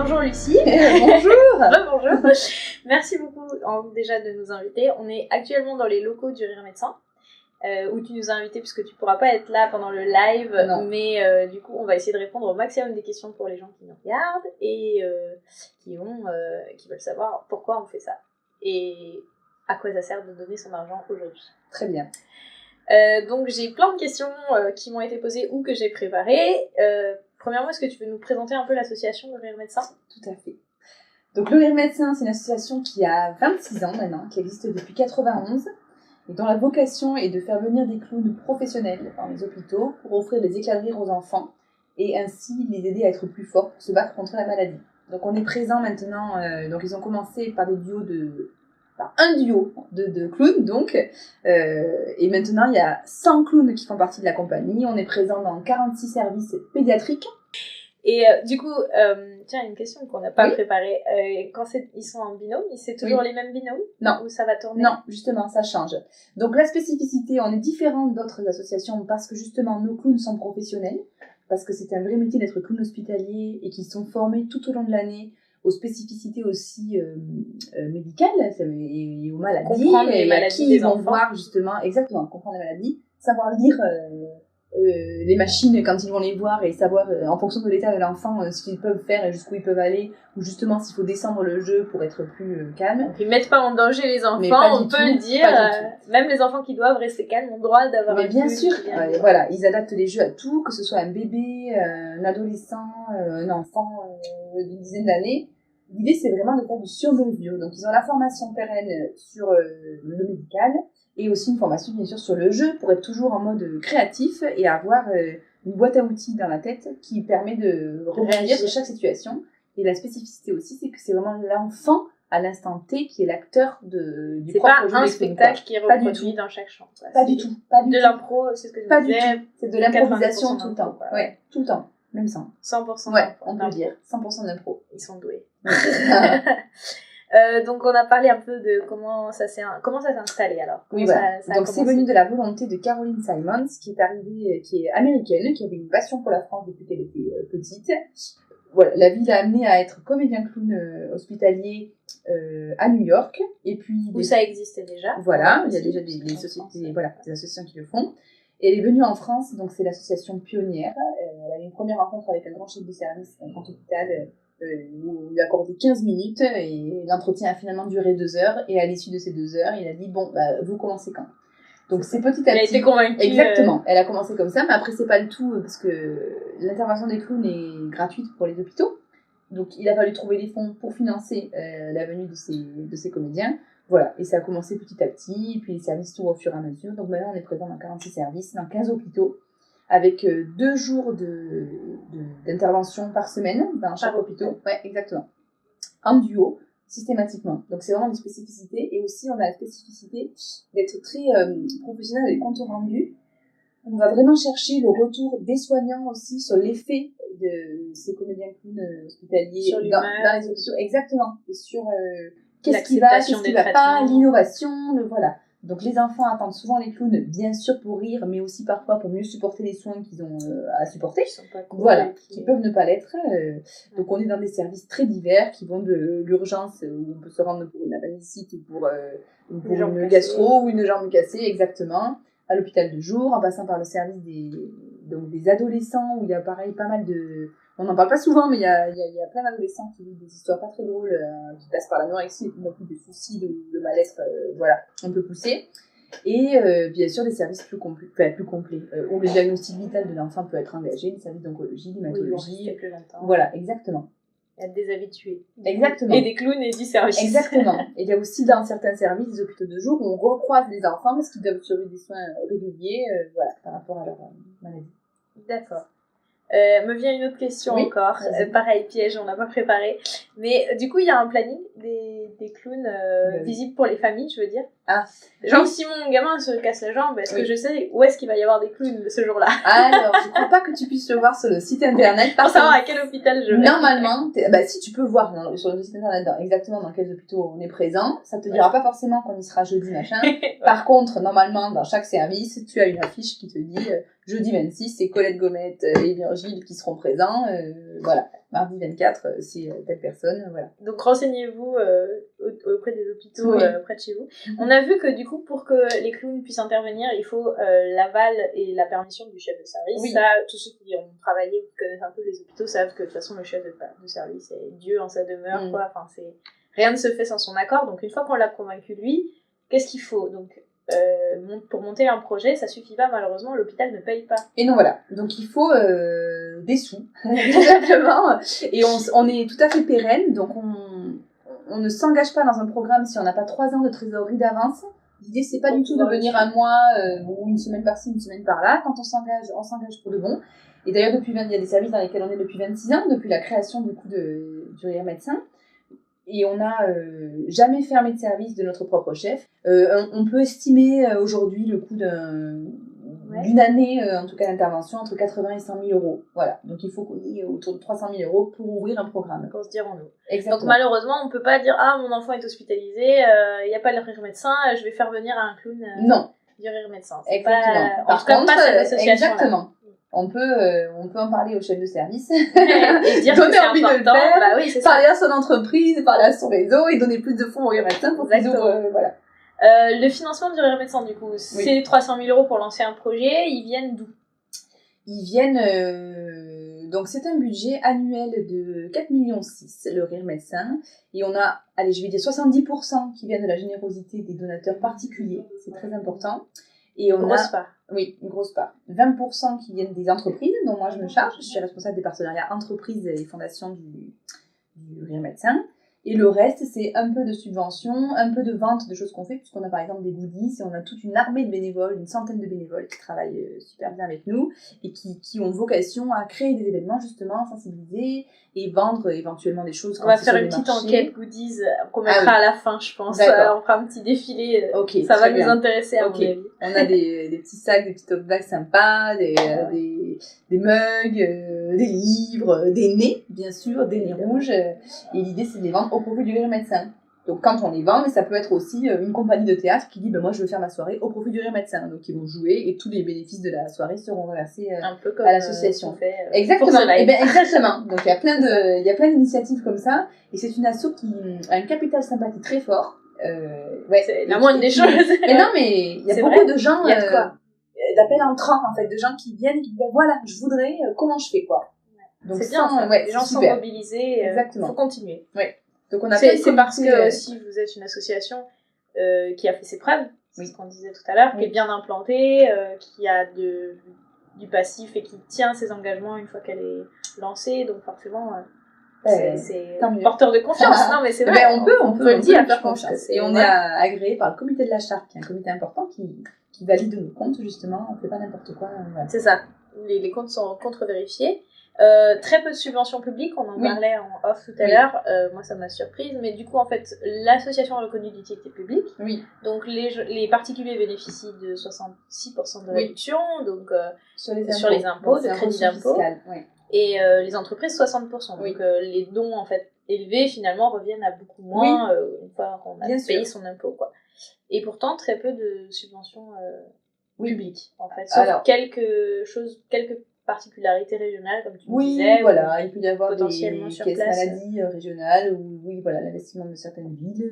Bonjour Lucie. Bonjour. Bonjour. Merci beaucoup déjà de nous inviter. On est actuellement dans les locaux du Rire Médecin, où tu nous as invités puisque tu pourras pas être là pendant le live. Non. Mais du coup, on va essayer de répondre au maximum des questions pour les gens qui nous regardent et qui veulent savoir pourquoi on fait ça et à quoi ça sert de donner son argent aujourd'hui. Très bien. Donc j'ai plein de questions qui m'ont été posées ou que j'ai préparées. Premièrement, est-ce que tu veux nous présenter un peu l'association Le Rire Médecin ? Tout à fait. Donc Le Rire Médecin, c'est une association qui a 26 ans maintenant, qui existe depuis 91 et dont la vocation est de faire venir des clowns professionnels dans les hôpitaux pour offrir des éclats de rire aux enfants et ainsi les aider à être plus forts pour se battre contre la maladie. Donc on est présent maintenant, donc ils ont commencé par un duo de clowns donc, et maintenant il y a 100 clowns qui font partie de la compagnie. On est présent dans 46 services pédiatriques. Et du coup, tiens, une question qu'on n'a pas préparée. Quand ils sont en binôme, c'est toujours les mêmes binômes ? Non. Ou ça va tourner ? Non, justement, ça change. Donc la spécificité, on est différent d'autres associations parce que justement nos clowns sont professionnels, parce que c'est un vrai métier d'être clown hospitalier et qu'ils sont formés tout au long de l'année aux spécificités aussi médicales et aux maladies, comprendre les maladies à qui des ils vont enfants. Voir justement, exactement, comprendre les maladies, savoir lire les machines quand ils vont les voir et savoir en fonction de l'état de l'enfant ce qu'ils peuvent faire et jusqu'où ils peuvent aller, ou justement s'il faut descendre le jeu pour être plus calme. Donc ils mettent pas en danger les enfants, on peut le dire, même les enfants qui doivent rester calmes ont le droit d'avoir un bien but sûr, qui vient voilà, ils adaptent les jeux à tout, que ce soit un bébé, un adolescent, un enfant d'une dizaine d'années. L'idée, c'est vraiment de faire du sur-mesure. Donc, ils ont la formation pérenne sur le médical et aussi une formation, bien sûr, sur le jeu pour être toujours en mode créatif et avoir une boîte à outils dans la tête qui permet de rebondir sur chaque situation. Et la spécificité aussi, c'est que c'est vraiment l'enfant à l'instant T qui est l'acteur du propre jeu. C'est pas un spectacle qui est reproduit dans chaque chambre. Pas du tout. De l'impro, c'est ce que je pas disais. Du tout. C'est de l'improvisation tout le temps. Ouais, tout le temps. Même ça. 100%. Ouais, on peut le dire. 100% d'impro. Ils sont doués. Donc on a parlé un peu de comment ça s'est installé alors. Oui, voilà. Donc c'est venu de la volonté de Caroline Simons qui est américaine, qui avait une passion pour la France depuis qu'elle était petite. Voilà, la vie l'a amenée à être comédien clown hospitalier à New York. Et puis où ça existait déjà. Voilà, il y a déjà des sociétés, des associations qui le font. Et elle est venue en France, donc c'est l'association pionnière. Elle a eu une première rencontre avec un grand chef de service, un grand hôpital, où on lui a accordé 15 minutes et l'entretien a finalement duré 2 heures. Et à l'issue de ces 2 heures, il a dit « Bon, vous commencez quand ?» Donc c'est petit à petit. Elle a été convaincue. Exactement. Elle a commencé comme ça, mais après c'est pas le tout parce que l'intervention des clowns est gratuite pour les hôpitaux. Donc il a fallu trouver les fonds pour financer la venue de ces comédiens. Voilà, et ça a commencé petit à petit, et puis les services s'ouvrent au fur et à mesure. Donc maintenant on est présent dans 46 services, dans 15 hôpitaux, avec 2 jours d'intervention par semaine dans chaque hôpital. Ouais, exactement. En duo, systématiquement. Donc c'est vraiment des spécificités, et aussi on a la spécificité d'être très professionnel avec compte rendu. On va vraiment chercher le retour des soignants aussi sur l'effet de ces comédiens clowns hospitaliers dans les hôpitaux. Exactement. Et sur qu'est-ce qui va pas, l'innovation, voilà. Donc les enfants attendent souvent les clowns, bien sûr pour rire, mais aussi parfois pour mieux supporter les soins qu'ils ont à supporter. Voilà, qui peuvent ne pas l'être. Donc on est dans des services très divers qui vont de l'urgence où on peut se rendre pour une appendicite ou pour une gastro ou une jambe cassée, exactement, à l'hôpital de jour, en passant par le service des adolescents où il y a pareil pas mal de... On n'en parle pas souvent, mais il y a plein d'adolescents qui vivent des histoires pas très drôles, qui passent par l'anorexie et puis non plus des soucis de mal-être, un peu poussés. Et bien sûr des services plus complets, où le diagnostic vital de l'enfant peut être engagé, les services d'oncologie, d'hématologie. Plus longtemps. Voilà, exactement. Il y a des habitués. Exactement. Et des clowns et du service. Exactement. Et il y a aussi dans certains services, des hôpitaux de jour, où on recroise les enfants parce qu'ils doivent survivre des soins réguliers, par rapport à leur maladie. D'accord. Me vient une autre question encore. Pareil, piège, on n'a pas préparé. Mais du coup, il y a un planning des clowns visibles pour les familles, je veux dire. Ah. Genre, si mon gamin se casse la jambe, est-ce que je sais où est-ce qu'il va y avoir des clowns ce jour-là ? Alors, je crois pas que tu puisses le voir sur le site internet. Pour savoir à quel hôpital je vais. Normalement, si tu peux voir sur le site internet exactement dans quels hôpitaux on est présent, ça te dira pas forcément qu'on y sera jeudi, machin. Par contre, normalement, dans chaque service, tu as une affiche qui te dit jeudi 26, c'est Colette Gomette et Virgile qui seront présents, voilà. mardi 24, c'est telle personne, voilà. Donc renseignez-vous auprès des hôpitaux Oui. près de chez vous. On a vu que du coup, pour que les clowns puissent intervenir, il faut l'aval et la permission du chef de service. Oui. Ça, tous ceux qui ont travaillé ou qui connaissent un peu les hôpitaux savent que de toute façon, le chef de service est Dieu en sa demeure, quoi. Enfin, rien ne se fait sans son accord. Donc une fois qu'on l'a convaincu, lui, qu'est-ce qu'il faut? Donc pour monter un projet, ça suffit pas, malheureusement, l'hôpital ne paye pas. Et non, voilà. Donc il faut des sous, tout simplement. Et on est tout à fait pérenne, donc on ne s'engage pas dans un programme si on n'a pas 3 ans de trésorerie d'avance. L'idée, c'est pas du tout de venir un mois ou une semaine par-ci, une semaine par-là. Quand on s'engage pour de bon. Et d'ailleurs, il y a des services dans lesquels on est depuis 26 ans, depuis la création du coup du RIR médecin. Et on n'a jamais fermé de service de notre propre chef. On peut estimer aujourd'hui le coût d'une année, en tout cas d'intervention, entre 80 et 100 000 euros. Voilà. Donc il faut qu'on ait autour de 300 000 euros pour ouvrir un programme. Pour se dire en nous. Exactement. Donc malheureusement, on peut pas dire « Ah, mon enfant est hospitalisé, il n'y a pas le RIR médecin, je vais faire venir un clown non. du RIR médecin. » Exactement. Par contre, pas cette association-là. Exactement. On peut en parler au chef de service et dire que c'est important. Bah oui, c'est parler à son entreprise, parler à son réseau et donner plus de fonds au RIR médecin pour qu'ils ouvrent, voilà. Le financement du RIR médecin, du coup, c'est 300 000 euros pour lancer un projet. Ils viennent d'où? Ils viennent... donc c'est un budget annuel de 4,6 millions, le RIR médecin. Et on a, allez, je vais dire 70% qui viennent de la générosité des donateurs particuliers. C'est très important. Et on grosse part. Oui, une grosse part. 20% qui viennent des entreprises, dont moi je me charge. Je suis responsable des partenariats entreprises et fondations du RIR médecin. Et le reste, c'est un peu de subvention, un peu de vente de choses qu'on fait, puisqu'on a par exemple des goodies, et on a toute une armée de bénévoles, une centaine de bénévoles qui travaillent super bien avec nous, et qui ont vocation à créer des événements, justement, sensibiliser, et vendre éventuellement des choses. On va faire une petite enquête goodies qu'on mettra à la fin, je pense. On fera un petit défilé, ça va nous intéresser à mon avis. On a des petits sacs, des petits top bags sympas, des mugs, des livres, des nez, bien sûr, des nez rouges. Et l'idée, c'est de les vendre au profit du RIR médecin. Donc, quand on les vend, mais ça peut être aussi une compagnie de théâtre qui dit moi, je veux faire ma soirée au profit du RIR médecin. Donc, ils vont jouer et tous les bénéfices de la soirée seront reversés à l'association. Exactement. Exactement. Donc, il y a plein d'initiatives comme ça. Et c'est une asso qui a un capital sympathie très fort. C'est la moindre des choses. Mais non, mais il y a beaucoup de gens. D'appels entrants, en fait, de gens qui viennent et qui disent voilà, je voudrais, comment je fais, quoi. Donc, c'est bien, les gens sont mobilisés, il faut continuer. Ouais. Donc, on a c'est parce que si vous êtes une association qui a fait ses preuves, c'est ce qu'on disait tout à l'heure, qui est bien implantée, qui a du passif et qui tient ses engagements une fois qu'elle est lancée, donc forcément c'est porteur de confiance. Non, mais c'est vrai, on peut le dire, faire confiance. Et on est agréé par le comité de la charte, qui est un comité important qui valide nos comptes, justement, on fait pas n'importe quoi. Voilà. C'est ça, les comptes sont contre-vérifiés. Très peu de subventions publiques, on en parlait en off tout à l'heure, moi ça m'a surprise, mais du coup en fait l'association a reconnu d'utilité publique, donc les particuliers bénéficient de 66% de réduction, donc sur les impôts, de crédit d'impôt, et les entreprises 60%, donc les dons en fait élevés finalement reviennent à beaucoup moins une fois qu'on a payé son impôt, quoi. Et pourtant très peu de subventions publiques en fait, sauf quelques particularités régionales, comme tu disais. Voilà, il peut y avoir des caisses maladies régionales ou l'investissement de certaines villes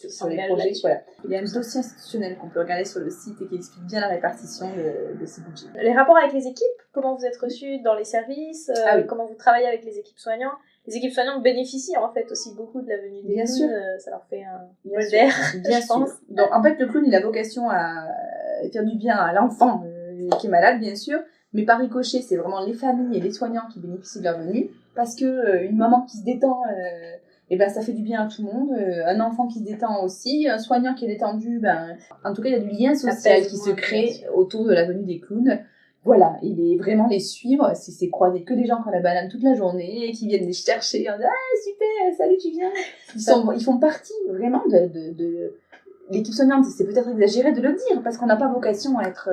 sur les projets. Voilà. Il y a un dossier institutionnel qu'on peut regarder sur le site et qui explique bien la répartition de ces budgets. Les rapports avec les équipes, comment vous êtes reçus dans les services, comment vous travaillez avec les équipes soignantes. Les équipes soignantes bénéficient en fait aussi beaucoup de la venue des clowns, ça leur fait un bol d'air, je pense. Donc en fait, le clown, il a vocation à faire du bien à l'enfant qui est malade, bien sûr. Mais par ricochet, c'est vraiment les familles et les soignants qui bénéficient de leur venue, parce que une maman qui se détend, ça fait du bien à tout le monde. Un enfant qui se détend aussi, un soignant qui est détendu, en tout cas, il y a du lien social qui se crée autour de la venue des clowns. Voilà, il est vraiment les suivre, c'est croiser que des gens qui ont la banane toute la journée, et qui viennent les chercher en disant « super, salut, tu viens ?» Ils font partie vraiment de l'équipe soignante. C'est peut-être exagéré de le dire, parce qu'on n'a pas vocation à être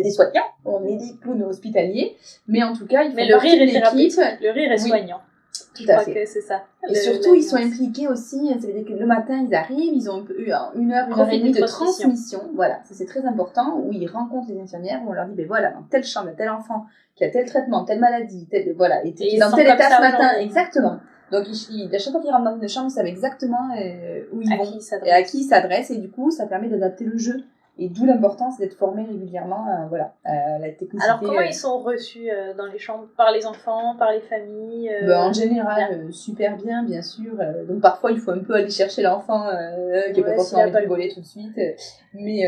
des soignants, on est des clowns hospitaliers, mais en tout cas, il faut le rire est thérapeutique, le rire est soignant. Tout à fait. Je crois que c'est ça. Et surtout, ils sont impliqués aussi, ça veut dire que le matin, ils arrivent, ils ont eu une heure et demie de transmission. Voilà, ça c'est très important, où ils rencontrent les infirmières, où on leur dit, ben voilà, dans telle chambre, il y a tel enfant qui a tel traitement, telle maladie, voilà, et qui est dans tel état ce matin. Exactement. Donc, à chaque fois qu'ils rentrent dans une chambre, ils savent exactement où ils vont et à qui ils s'adressent, et du coup, ça permet d'adapter le jeu. Et d'où l'importance d'être formé régulièrement à la technicité. Alors, comment ils sont reçus dans les chambres? Par les enfants, par les familles En général, super bien sûr. Donc, parfois, il faut un peu aller chercher l'enfant qui n'a pas forcément envie de rigoler tout de suite. Mais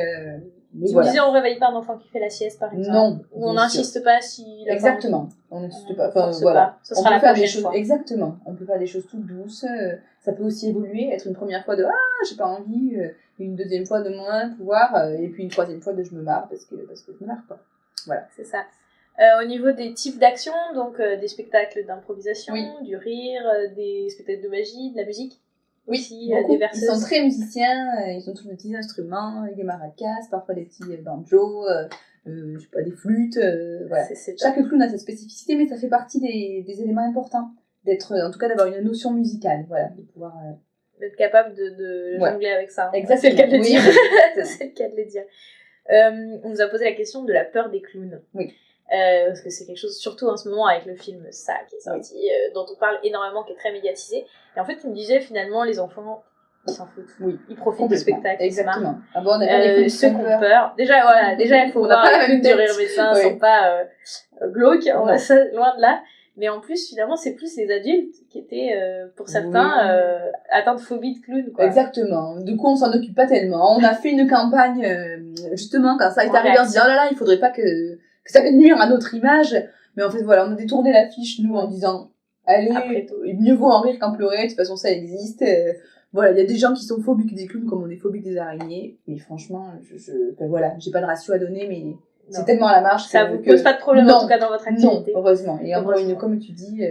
tu me disais, on ne réveille pas un enfant qui fait la sieste, par exemple. Non. Ou on n'insiste pas s'il a Exactement. On n'insiste pas. Enfin, voilà. Ce sera la prochaine fois. Exactement. On peut faire des choses toutes douces. Ça peut aussi évoluer. Être une première fois de « Ah, j'ai pas envie ». Une deuxième fois de moins pouvoir. Et puis une troisième fois de « Je me marre parce que je me marre pas ». Voilà. C'est ça. Au niveau des types d'actions, donc des spectacles d'improvisation, du rire, des spectacles de magie, de la musique. Oui, aussi, des verseuses. Ils sont très musiciens, ils ont tous des petits instruments, des maracas, parfois des petits banjos, je sais pas, des flûtes, voilà. Chaque clown a sa spécificité, mais ça fait partie des éléments importants, en tout cas d'avoir une notion musicale, voilà, de pouvoir... D'être capable de jongler avec ça. Exactement. C'est le cas de le dire. C'est le cas de le dire. On nous a posé la question de la peur des clowns. Oui. Parce que c'est quelque chose, surtout en ce moment avec le film Ça qui est sorti, dont on parle énormément, qui est très médiatisé. Et en fait, tu me disais finalement, les enfants, ils s'en foutent. Oui. Ils profitent du spectacle. Exactement. Ah bon, on a pas ceux qui ont peur. Déjà, il faut voir la même du rire médecin, sont pas glauques, loin de là. Mais en plus, finalement, c'est plus les adultes qui étaient, pour certains, atteints de phobie de clown, quoi. Exactement. Du coup, on s'en occupe pas tellement. On a fait une campagne, justement, quand ça est arrivé, on se dit, oh là là, il faudrait pas que ça va nuire à notre image. Mais en fait, voilà, on a détourné l'affiche, nous, en disant, allez, mieux vaut en rire qu'en pleurer, de toute façon, ça existe. Voilà, il y a des gens qui sont phobiques des clowns, comme on est phobique des araignées. Mais franchement, voilà, j'ai pas de ratio à donner, mais c'est tellement à la marge. Ça vous pose pas de problème, en tout cas, dans votre activité. Non, heureusement. Et encore comme tu dis,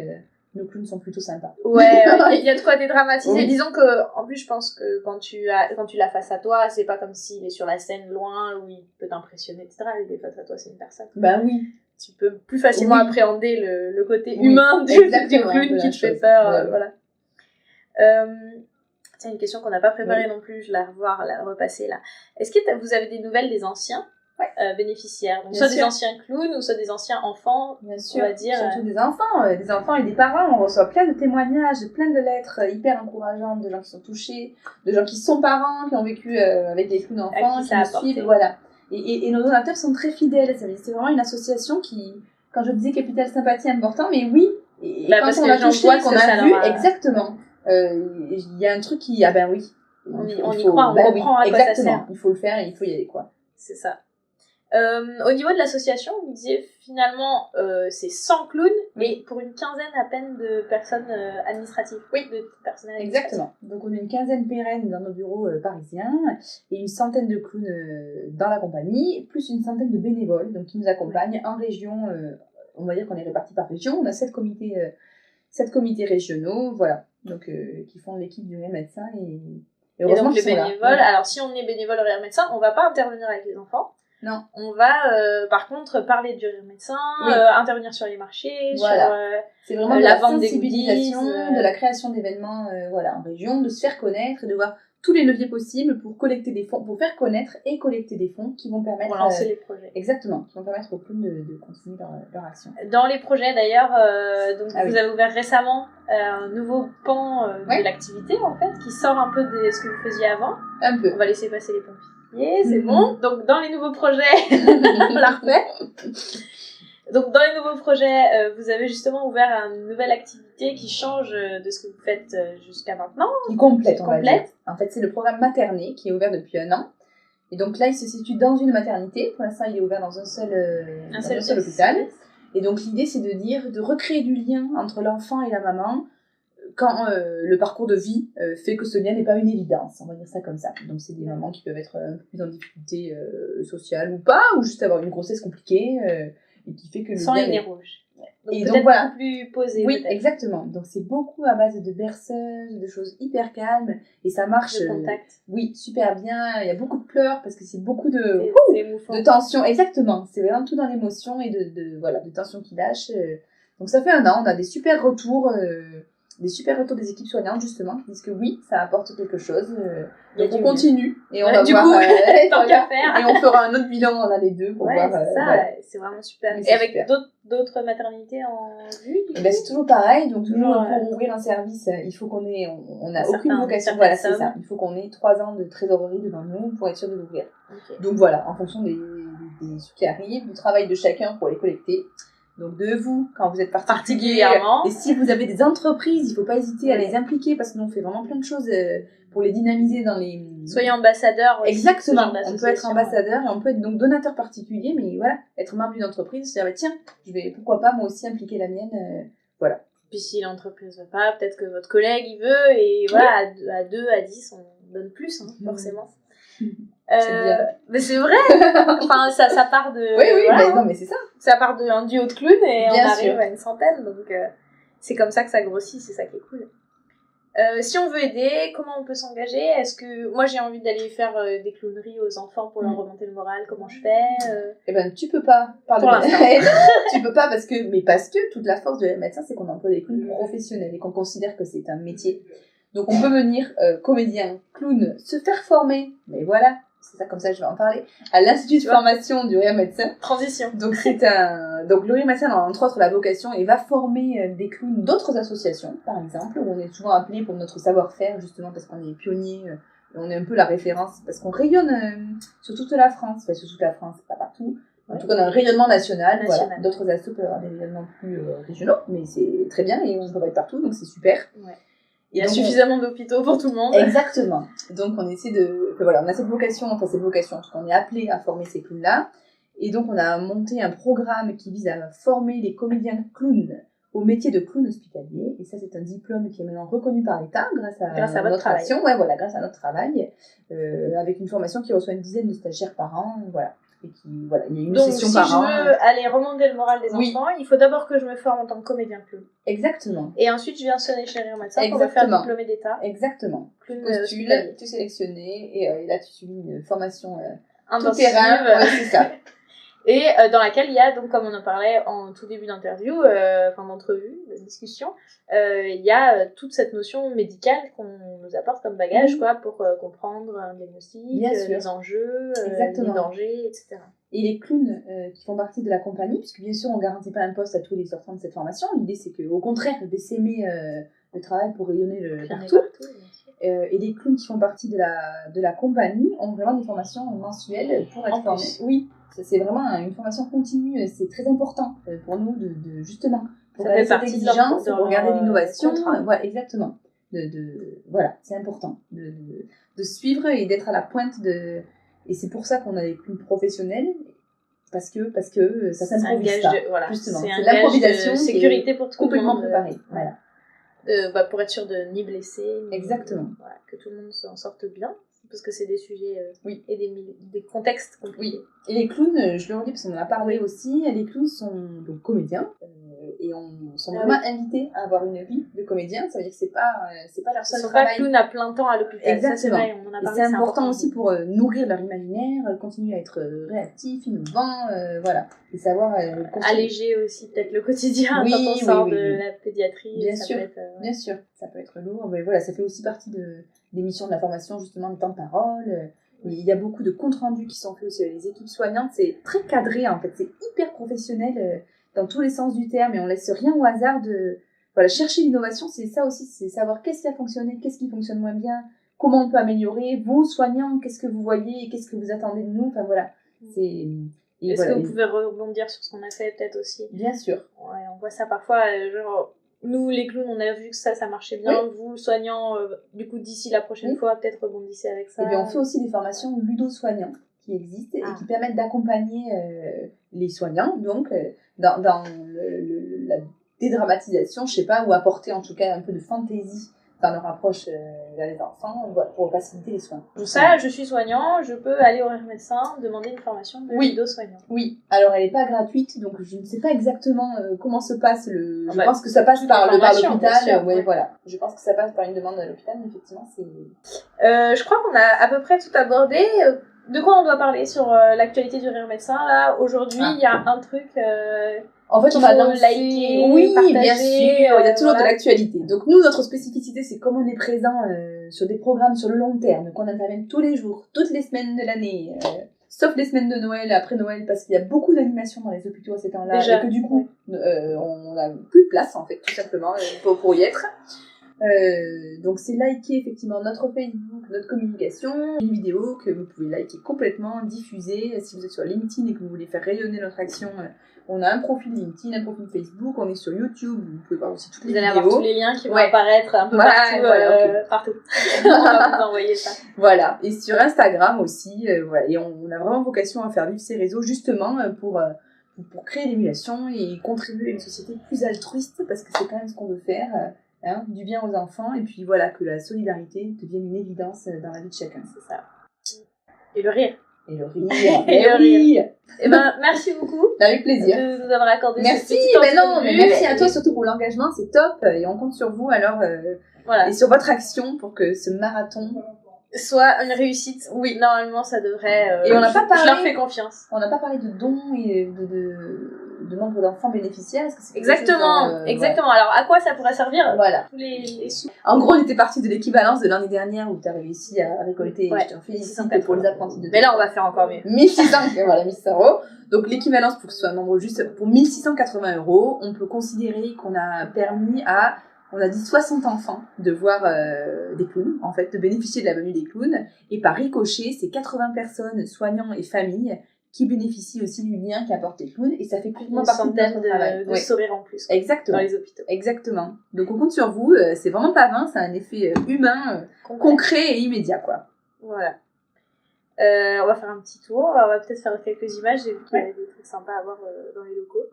nos clowns sont plutôt sympas. Ouais, il y a de quoi dédramatiser. Oui. Disons que, en plus, je pense que quand tu l'as face à toi, c'est pas comme s'il est sur la scène loin où il peut t'impressionner, etc. Il est face à toi, c'est une personne. Bah oui. Tu peux plus facilement appréhender le côté humain du clown qui te fait peur. Voilà. C'est une question qu'on n'a pas préparée non plus, je la repasser là. Est-ce que vous avez des nouvelles des anciens bénéficiaires, donc soit des anciens clowns ou soit des anciens enfants, bien sûr, on va dire. Surtout des enfants et des parents. On reçoit plein de témoignages, plein de lettres hyper encourageantes de gens qui sont touchés, de gens qui sont parents, qui ont vécu avec des clowns enfants, qui nous suivent, voilà. Et nos donateurs sont très fidèles. C'est vraiment une association qui, quand je disais capital sympathie important, mais oui, et quand on a touché, qu'on a vu, exactement, il y a un truc qui, oui, on y croit, on comprend à quoi ça sert. Il faut le faire et il faut y aller, quoi. C'est ça. Au niveau de l'association, vous disiez finalement c'est 100 clowns, mais pour une quinzaine à peine de personnes administratives. Oui, de personnel. Exactement. Donc on a une quinzaine pérenne dans nos bureaux parisiens et une centaine de clowns dans la compagnie, plus une centaine de bénévoles donc, qui nous accompagnent en région. On va dire qu'on est répartis par région. On a 7 comités régionaux, voilà, donc qui font l'équipe du Rire Médecin et donc les bénévoles. Alors si on est bénévole au Rire Médecin, on va pas intervenir avec les enfants. Non. On va par contre parler du Rire Médecin, intervenir sur les marchés, voilà. C'est vraiment la de vente sensibilisation, de la création d'événements en région, de se faire connaître et de voir tous les leviers possibles pour collecter des fonds, pour faire connaître et collecter des fonds qui vont permettre... Pour lancer les projets. Exactement, qui vont permettre aux clowns de continuer leur action. Dans les projets d'ailleurs, vous avez ouvert récemment un nouveau pan de l'activité en fait, qui sort un peu de ce que vous faisiez avant. Un peu. On va laisser passer les pompiers, c'est bon. Donc dans les nouveaux projets, on la refait. Donc dans les nouveaux projets, vous avez justement ouvert une nouvelle activité qui change de ce que vous faites jusqu'à maintenant. Qui complète, on va dire. En fait, c'est le programme Materné qui est ouvert depuis 1 an. Et donc là, il se situe dans une maternité. Pour l'instant, il est ouvert dans un seul hôpital. Et donc l'idée, c'est de recréer du lien entre l'enfant et la maman quand le parcours de vie fait que ce lien n'est pas une évidence. On va dire ça comme ça. Donc c'est des mamans qui peuvent être un peu plus en difficulté sociale ou pas, ou juste avoir une grossesse compliquée. Et qui fait que le sans les nez rouges. Donc et donc voilà, plus posé. Oui, exactement. Donc c'est beaucoup à base de berceuses, de choses hyper calmes, et ça marche. De contact. Oui, super bien. Il y a beaucoup de pleurs parce que c'est beaucoup de tension. Exactement. C'est vraiment tout dans l'émotion et de tension qui lâche. Donc ça fait 1 an. On a des super retours. des super retours des équipes soignantes, justement, qui disent que oui, ça apporte quelque chose. Donc on continue. Et on va du voir, coup, tant qu'à faire. Et on fera un autre bilan en année 2 pour voir. C'est ça, voilà. c'est vraiment super. Mais et avec super. d'autres maternités en vue, du coup C'est toujours pareil. Donc toujours pour ouvrir un service, il faut qu'on ait, on n'a aucune vocation. Voilà, c'est ça. Il faut qu'on ait 3 ans de trésorerie devant nous pour être sûr de l'ouvrir. Okay. Donc voilà, en fonction des sous qui arrivent, du travail de chacun pour les collecter. Donc de vous, quand vous êtes particulièrement, et si vous avez des entreprises, il faut pas hésiter à les impliquer parce que nous on fait vraiment plein de choses pour les dynamiser dans les... Soyez ambassadeur aussi. Exactement, on peut être ambassadeur et on peut être donc donateur particulier, mais voilà, être membre d'une entreprise, se dire tiens, je vais pourquoi pas moi aussi impliquer la mienne, voilà. Puis si l'entreprise veut pas, peut-être que votre collègue il veut, et voilà, à 2, à 10, on donne plus, forcément. Mais c'est vrai. Enfin, ça part de. Oui, voilà, non, mais c'est ça. Ça part d'un duo de clowns et on arrive à une centaine, donc c'est comme ça que ça grossit, c'est ça qui est cool. Si on veut aider, comment on peut s'engager ? Est-ce que moi j'ai envie d'aller faire des clowneries aux enfants pour leur remonter le moral ? Comment je fais ? Eh ben tu peux pas. Pour l'instant. Tu peux pas parce que toute la force de la médecin c'est qu'on emploie des clowns professionnels et qu'on considère que c'est un métier. Donc on peut venir comédien, clown, se faire former, mais voilà. C'est ça, comme ça je vais en parler, à l'Institut de formation du rire médecin. Transition. Donc donc le rire médecin a entre autres la vocation et va former des clowns d'autres associations, par exemple, où on est souvent appelé pour notre savoir-faire, justement parce qu'on est pionnier, on est un peu la référence, parce qu'on rayonne sur toute la France, enfin sur toute la France, pas partout. En tout cas, on a un rayonnement national. Voilà. D'autres assos peuvent avoir des rayonnements plus régionaux, mais c'est très bien et on peut être partout, donc c'est super. Ouais. Il y a suffisamment d'hôpitaux pour tout le monde. Exactement. Donc, on essaie voilà, on a cette vocation, parce qu'on est appelé à former ces clowns-là. Et donc, on a monté un programme qui vise à former les comédiens clowns au métier de clown hospitalier. Et ça, c'est un diplôme qui est maintenant reconnu par l'État grâce à notre action. Ouais, voilà, grâce à notre travail. Avec une formation qui reçoit une dizaine de stagiaires par an. Voilà. Et voilà, il y a une session par an. Donc, si je veux aller remonter le moral des enfants, il faut d'abord que je me forme en tant que comédien clown. Exactement. Et ensuite, je viens sonner chez Rire Médecin pour me faire diplômer d'État. Exactement. Clown postules, tu es sélectionné et là, tu suis une formation intensive. Tout terrain, c'est ça. Et dans laquelle il y a, donc comme on en parlait en tout début d'interview, d'entrevue, de discussion, il y a toute cette notion médicale qu'on nous apporte comme bagage, quoi, pour comprendre un diagnostic, les enjeux, les dangers, etc. Et les clowns qui font partie de la compagnie, puisque bien sûr on ne garantit pas un poste à tous les sortants de cette formation, l'idée c'est qu'au contraire d'essaimer le travail pour rayonner partout. Et les clowns qui font partie de la compagnie ont vraiment des formations mensuelles pour être formés. Oui, c'est vraiment une formation continue, c'est très important pour nous de justement pour garder cette exigence, pour garder l'innovation. Voilà, exactement. Voilà, c'est important de suivre et d'être à la pointe de. Et c'est pour ça qu'on a des clowns professionnels. Parce que ça s'improvise pas. Voilà, justement, c'est l'improvisation, de sécurité pour tout complètement le monde. Préparé. Voilà. Pour être sûr de ni blesser, exactement. Voilà, que tout le monde s'en sorte bien, parce que c'est des sujets et des contextes compliqués. Oui. Et les clowns, je le redis parce qu'on en a parlé aussi, les clowns sont donc comédiens et sont vraiment invités à avoir une vie de comédien. Ça veut dire que c'est pas leur seul travail. Ils sont pas clowns à plein temps à l'hôpital. Exactement. Ça, c'est vrai, on en a parlé, et c'est important aussi pour nourrir leur imaginaire, continuer à être réactif, innovant, voilà. Et savoir alléger aussi peut-être le quotidien quand on sort de la pédiatrie. Bien sûr, bien sûr, ça peut être lourd, mais voilà, ça fait aussi partie des missions de la formation, justement, de temps de parole. Il y a beaucoup de comptes rendus qui sont faits aussi les équipes soignantes, c'est très cadré en fait, c'est hyper professionnel dans tous les sens du terme et on laisse rien au hasard voilà, chercher l'innovation, c'est ça aussi, c'est savoir qu'est-ce qui a fonctionné, qu'est-ce qui fonctionne moins bien, comment on peut améliorer, vous soignants, qu'est-ce que vous voyez et qu'est-ce que vous attendez de nous, enfin voilà, c'est... Est-ce que vous pouvez rebondir sur ce qu'on a fait peut-être aussi ? Bien sûr. Ouais, on voit ça parfois, genre... Nous, les clowns, on a vu que ça marchait bien. Oui. Vous, soignants, du coup, d'ici la prochaine fois, peut-être rebondissez avec ça. Et bien, on fait aussi des formations ludo-soignants qui existent et qui permettent d'accompagner les soignants, donc, dans la dédramatisation, je sais pas, ou apporter en tout cas un peu de fantaisie dans leur approche vers les enfants pour faciliter les soins. Pour ça, je suis soignant, je peux aller au Rire Médecin, demander une formation de ludo-soignant. Oui, alors elle n'est pas gratuite, donc je ne sais pas exactement comment se passe je pense que ça passe par l'hôpital. Ouais, voilà. Je pense que ça passe par une demande à l'hôpital, mais effectivement, c'est... je crois qu'on a à peu près tout abordé. De quoi on doit parler sur l'actualité du Rire Médecin, là ? Aujourd'hui, il y a un truc En fait, on va lancer... liker, oui, partager, bien sûr, il y a toujours voilà. de l'actualité. Donc nous, notre spécificité, c'est comme on est présent sur des programmes sur le long terme, qu'on intervient tous les jours, toutes les semaines de l'année, sauf les semaines de Noël, après Noël, parce qu'il y a beaucoup d'animations dans les hôpitaux à ces temps-là, Déjà, et que du coup, on n'a plus de place, en fait, tout simplement, pour y être. Donc c'est liker effectivement notre Facebook, notre communication, une vidéo que vous pouvez liker complètement, diffuser. Si vous êtes sur LinkedIn et que vous voulez faire rayonner notre action, on a un profil LinkedIn, un profil Facebook, on est sur YouTube, vous pouvez voir aussi toutes les vidéos. Vous allez avoir tous les liens qui vont apparaître un peu partout. On va vous envoyer ça. Voilà, et sur Instagram aussi, voilà. Et on a vraiment vocation à faire vivre ces réseaux justement pour créer l'émulation et contribuer à une société plus altruiste, parce que c'est quand même ce qu'on veut faire. Du bien aux enfants, et puis voilà, que la solidarité devienne une évidence dans la vie de chacun. C'est ça. Et le rire. Et le rire. Et le rire. Et ben, merci beaucoup. Avec plaisir. De nous avoir accordé merci, ce petit temps. Merci à toi surtout pour l'engagement, c'est top, et on compte sur vous alors, voilà. Et sur votre action pour que ce marathon soit une réussite. Oui, normalement ça devrait. Et on n'a pas parlé. Je leur fais confiance. On n'a pas parlé de dons et de nombre d'enfants bénéficiaires. Est-ce que c'est exactement. Exactement. Alors à quoi ça pourrait servir? Voilà. Tous les sous. En gros, on était parti de l'équivalence de l'année dernière où tu as réussi à récolter. Je te félicite pour les apprentis de. Mais là, on va faire encore mieux. 1600, voilà, 1600 €. Donc l'équivalence pour que ce soit un nombre juste pour 1680 €, on peut considérer qu'on a permis à. On a dit 60 enfants de voir des clowns, en fait, de bénéficier de la venue des clowns. Et par ricochet, c'est 80 personnes, soignants et familles, qui bénéficient aussi du lien qu'apportent les clowns. Et ça fait plus une centaine de sourires en plus. Exactement. Dans les hôpitaux. Exactement. Donc on compte sur vous. C'est vraiment pas vain, c'est un effet humain, concret et immédiat, quoi. Voilà. On va faire un petit tour. On va peut-être faire quelques images. J'ai vu qu'il y avait des trucs sympas à voir dans les locaux.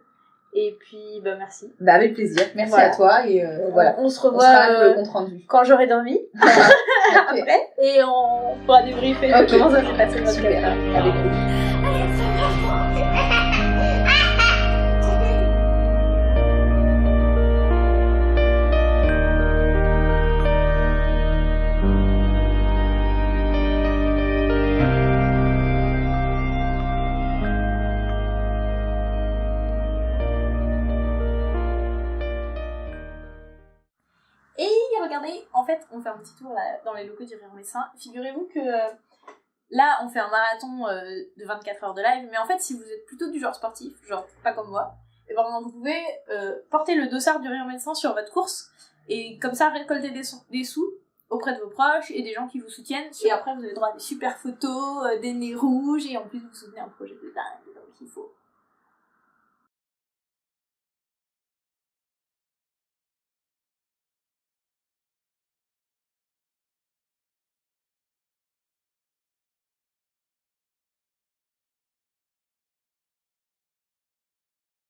Et puis, merci. Avec plaisir. Merci à toi. Et voilà. On se revoit le compte rendu. Quand j'aurai dormi. Après. Et on pourra débriefer comment ça s'est passé notre Super. Avec plaisir. Regardez, en fait, on fait un petit tour là, dans les locaux du Rire Médecin. Figurez-vous que là, on fait un marathon de 24 heures de live, mais en fait, si vous êtes plutôt du genre sportif, genre pas comme moi, et ben, vous pouvez porter le dossard du Rire Médecin sur votre course, et comme ça, récolter des sous auprès de vos proches et des gens qui vous soutiennent, et après, vous avez droit à des super photos, des nez rouges, et en plus, vous soutenez un projet de dingue, donc il faut